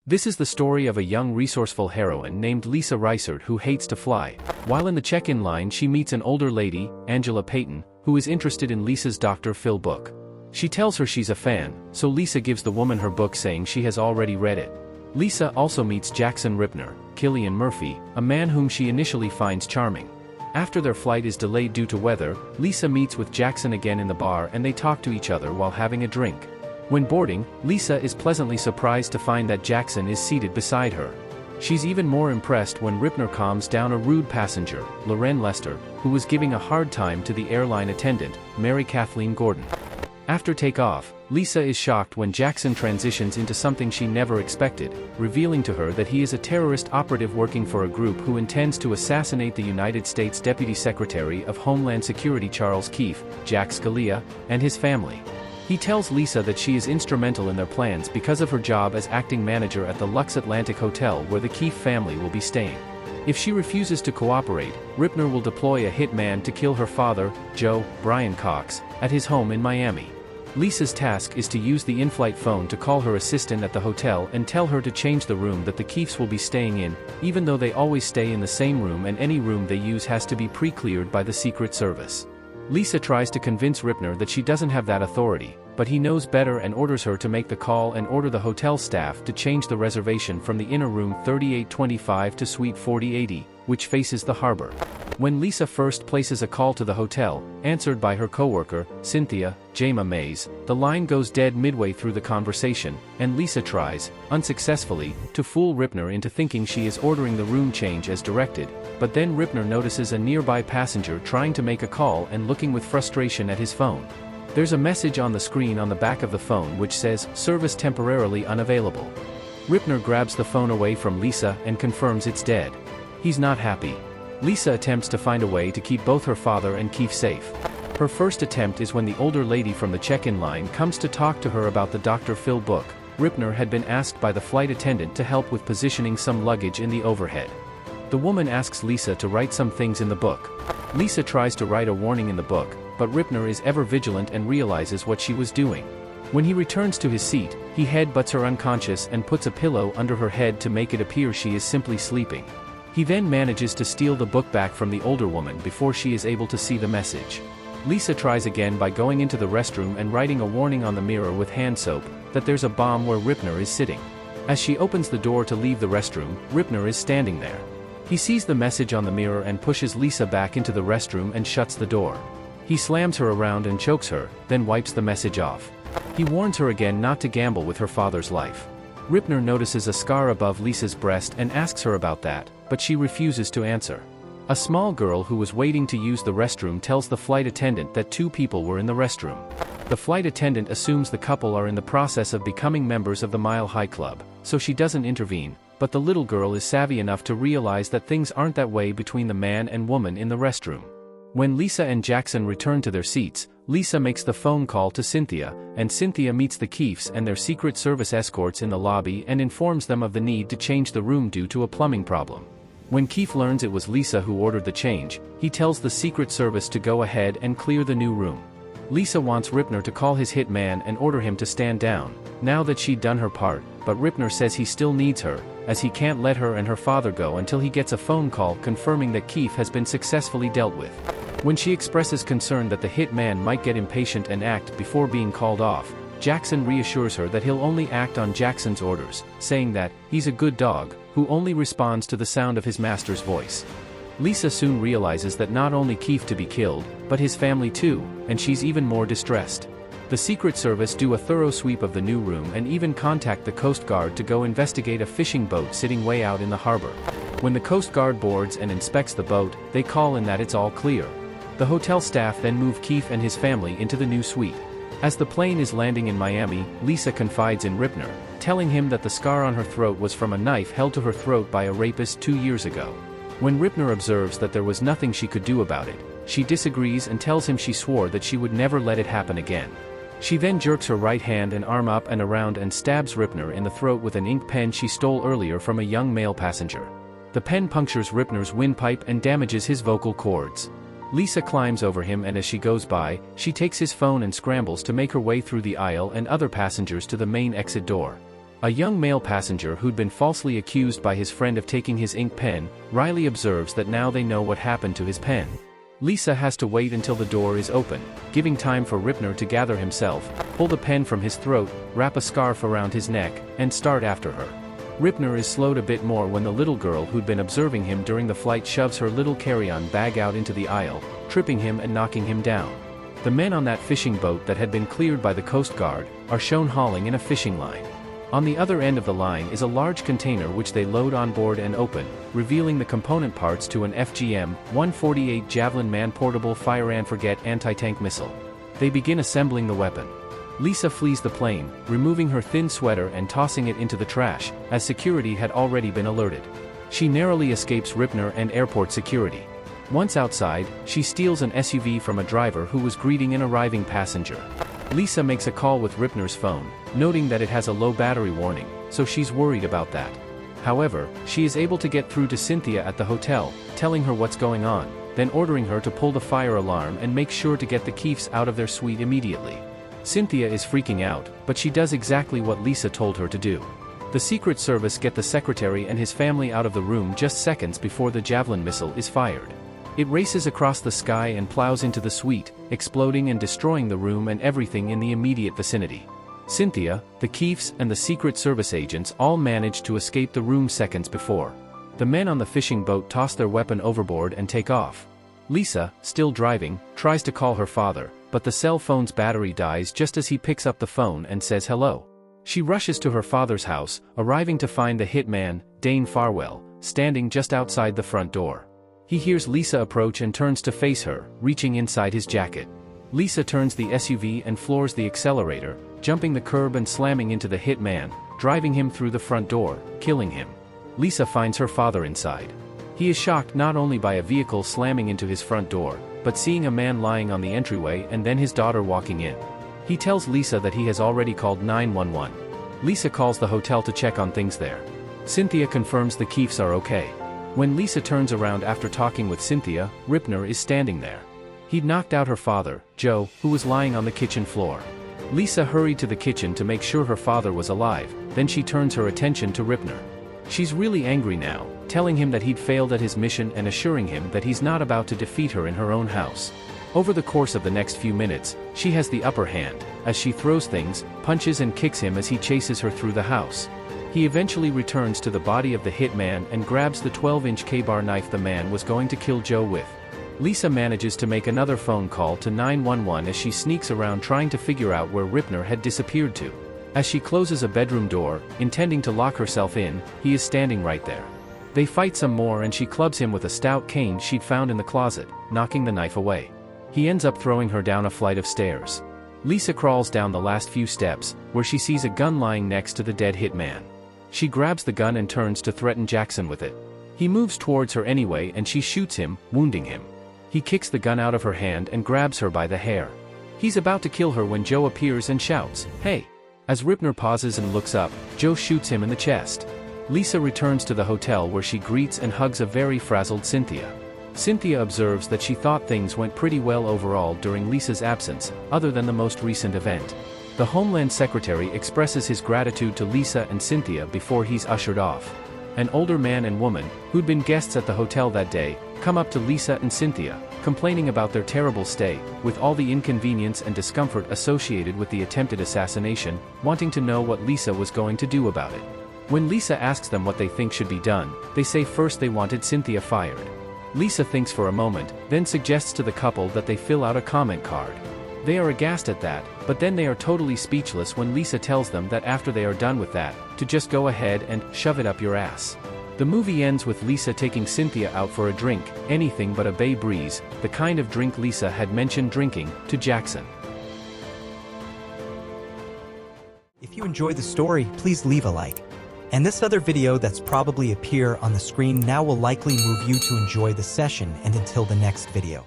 This is the story of a young resourceful heroine named Lisa Reisert who hates to fly. While in the check-in line she meets an older lady, Angela Payton, who is interested in Lisa's Dr. Phil book. She tells her she's a fan, so Lisa gives the woman her book saying she has already read it. Lisa also meets Jackson Ripner, Killian Murphy, a man whom she initially finds charming. After their flight is delayed due to weather, Lisa meets with Jackson again in the bar and they talk to each other while having a drink. When boarding, Lisa is pleasantly surprised to find that Jackson is seated beside her. She's even more impressed when Ripner calms down a rude passenger, Loren Lester, who was giving a hard time to the airline attendant, Mary Kathleen Gordon. After takeoff, Lisa is shocked when Jackson transitions into something she never expected, revealing to her that he is a terrorist operative working for a group who intends to assassinate the United States Deputy Secretary of Homeland Security Charles Keefe, Jack Scalia, and his family. He tells Lisa that she is instrumental in their plans because of her job as acting manager at the Lux Atlantic Hotel where the Keefe family will be staying. If she refuses to cooperate, Ripner will deploy a hitman to kill her father, Joe, Brian Cox, at his home in Miami. Lisa's task is to use the in-flight phone to call her assistant at the hotel and tell her to change the room that the Keefes will be staying in, even though they always stay in the same room and any room they use has to be pre-cleared by the Secret Service. Lisa tries to convince Ripner that she doesn't have that authority, but he knows better and orders her to make the call and order the hotel staff to change the reservation from the inner room 3825 to suite 4080, which faces the harbor. When Lisa first places a call to the hotel, answered by her coworker, Cynthia, Jama Mays, the line goes dead midway through the conversation, and Lisa tries, unsuccessfully, to fool Ripner into thinking she is ordering the room change as directed, but then Ripner notices a nearby passenger trying to make a call and looking with frustration at his phone. There's a message on the screen on the back of the phone which says, "Service temporarily unavailable." Ripner grabs the phone away from Lisa and confirms it's dead. He's not happy. Lisa attempts to find a way to keep both her father and Keefe safe. Her first attempt is when the older lady from the check-in line comes to talk to her about the Dr. Phil book. Ripner had been asked by the flight attendant to help with positioning some luggage in the overhead. The woman asks Lisa to write some things in the book. Lisa tries to write a warning in the book, but Ripner is ever vigilant and realizes what she was doing. When he returns to his seat, he headbutts her unconscious and puts a pillow under her head to make it appear she is simply sleeping. He then manages to steal the book back from the older woman before she is able to see the message. Lisa tries again by going into the restroom and writing a warning on the mirror with hand soap, that there's a bomb where Ripner is sitting. As she opens the door to leave the restroom, Ripner is standing there. He sees the message on the mirror and pushes Lisa back into the restroom and shuts the door. He slams her around and chokes her, then wipes the message off. He warns her again not to gamble with her father's life. Ripner notices a scar above Lisa's breast and asks her about that, but she refuses to answer. A small girl who was waiting to use the restroom tells the flight attendant that two people were in the restroom. The flight attendant assumes the couple are in the process of becoming members of the Mile High Club, so she doesn't intervene, but the little girl is savvy enough to realize that things aren't that way between the man and woman in the restroom. When Lisa and Jackson return to their seats, Lisa makes the phone call to Cynthia, and Cynthia meets the Keefes and their Secret Service escorts in the lobby and informs them of the need to change the room due to a plumbing problem. When Keefe learns it was Lisa who ordered the change, he tells the Secret Service to go ahead and clear the new room. Lisa wants Ripner to call his hit man and order him to stand down, now that she'd done her part, but Ripner says he still needs her, as he can't let her and her father go until he gets a phone call confirming that Keefe has been successfully dealt with. When she expresses concern that the hit man might get impatient and act before being called off, Jackson reassures her that he'll only act on Jackson's orders, saying that he's a good dog, who only responds to the sound of his master's voice. Lisa soon realizes that not only Keefe to be killed, but his family too, and she's even more distressed. The Secret Service do a thorough sweep of the new room and even contact the Coast Guard to go investigate a fishing boat sitting way out in the harbor. When the Coast Guard boards and inspects the boat, they call in that it's all clear. The hotel staff then move Keefe and his family into the new suite. As the plane is landing in Miami, Lisa confides in Ripner, telling him that the scar on her throat was from a knife held to her throat by a rapist 2 years ago. When Ripner observes that there was nothing she could do about it, she disagrees and tells him she swore that she would never let it happen again. She then jerks her right hand and arm up and around and stabs Ripner in the throat with an ink pen she stole earlier from a young male passenger. The pen punctures Ripner's windpipe and damages his vocal cords. Lisa climbs over him and as she goes by, she takes his phone and scrambles to make her way through the aisle and other passengers to the main exit door. A young male passenger who'd been falsely accused by his friend of taking his ink pen, Riley observes that now they know what happened to his pen. Lisa has to wait until the door is open, giving time for Ripner to gather himself, pull the pen from his throat, wrap a scarf around his neck, and start after her. Ripner is slowed a bit more when the little girl who'd been observing him during the flight shoves her little carry-on bag out into the aisle, tripping him and knocking him down. The men on that fishing boat that had been cleared by the Coast Guard are shown hauling in a fishing line. On the other end of the line is a large container which they load on board and open, revealing the component parts to an FGM-148 Javelin man-portable fire-and-forget anti-tank missile. They begin assembling the weapon. Lisa flees the plane, removing her thin sweater and tossing it into the trash, as security had already been alerted. She narrowly escapes Ripner and airport security. Once outside, she steals an SUV from a driver who was greeting an arriving passenger. Lisa makes a call with Ripner's phone, noting that it has a low battery warning, so she's worried about that. However, she is able to get through to Cynthia at the hotel, telling her what's going on, then ordering her to pull the fire alarm and make sure to get the Keefes out of their suite immediately. Cynthia is freaking out, but she does exactly what Lisa told her to do. The Secret Service get the secretary and his family out of the room just seconds before the Javelin missile is fired. It races across the sky and plows into the suite, exploding and destroying the room and everything in the immediate vicinity. Cynthia, the Keefes and the Secret Service agents all manage to escape the room seconds before. The men on the fishing boat toss their weapon overboard and take off. Lisa, still driving, tries to call her father, but the cell phone's battery dies just as he picks up the phone and says hello. She rushes to her father's house, arriving to find the hitman, Dane Farwell, standing just outside the front door. He hears Lisa approach and turns to face her, reaching inside his jacket. Lisa turns the SUV and floors the accelerator, jumping the curb and slamming into the hitman, driving him through the front door, killing him. Lisa finds her father inside. He is shocked not only by a vehicle slamming into his front door, but seeing a man lying on the entryway and then his daughter walking in. He tells Lisa that he has already called 911. Lisa calls the hotel to check on things there. Cynthia confirms the Keefes are okay. When Lisa turns around after talking with Cynthia, Ripner is standing there. He'd knocked out her father, Joe, who was lying on the kitchen floor. Lisa hurried to the kitchen to make sure her father was alive, then she turns her attention to Ripner. She's really angry now, telling him that he'd failed at his mission and assuring him that he's not about to defeat her in her own house. Over the course of the next few minutes, she has the upper hand, as she throws things, punches and kicks him as he chases her through the house. He eventually returns to the body of the hitman and grabs the 12-inch K-bar knife the man was going to kill Joe with. Lisa manages to make another phone call to 911 as she sneaks around trying to figure out where Ripner had disappeared to. As she closes a bedroom door, intending to lock herself in, he is standing right there. They fight some more and she clubs him with a stout cane she'd found in the closet, knocking the knife away. He ends up throwing her down a flight of stairs. Lisa crawls down the last few steps, where she sees a gun lying next to the dead hitman. She grabs the gun and turns to threaten Jackson with it. He moves towards her anyway and she shoots him, wounding him. He kicks the gun out of her hand and grabs her by the hair. He's about to kill her when Joe appears and shouts, "Hey!" As Ripner pauses and looks up, Joe shoots him in the chest. Lisa returns to the hotel where she greets and hugs a very frazzled Cynthia. Cynthia observes that she thought things went pretty well overall during Lisa's absence, other than the most recent event. The Homeland Secretary expresses his gratitude to Lisa and Cynthia before he's ushered off. An older man and woman, who'd been guests at the hotel that day, come up to Lisa and Cynthia, complaining about their terrible stay, with all the inconvenience and discomfort associated with the attempted assassination, wanting to know what Lisa was going to do about it. When Lisa asks them what they think should be done, they say first they wanted Cynthia fired. Lisa thinks for a moment, then suggests to the couple that they fill out a comment card. They are aghast at that, but then they are totally speechless when Lisa tells them that after they are done with that, to just go ahead and shove it up your ass. The movie ends with Lisa taking Cynthia out for a drink, anything but a bay breeze, the kind of drink Lisa had mentioned drinking, to Jackson. If you enjoyed the story, please leave a like. And this other video that's probably appear on the screen now will likely move you to enjoy the session, and until the next video.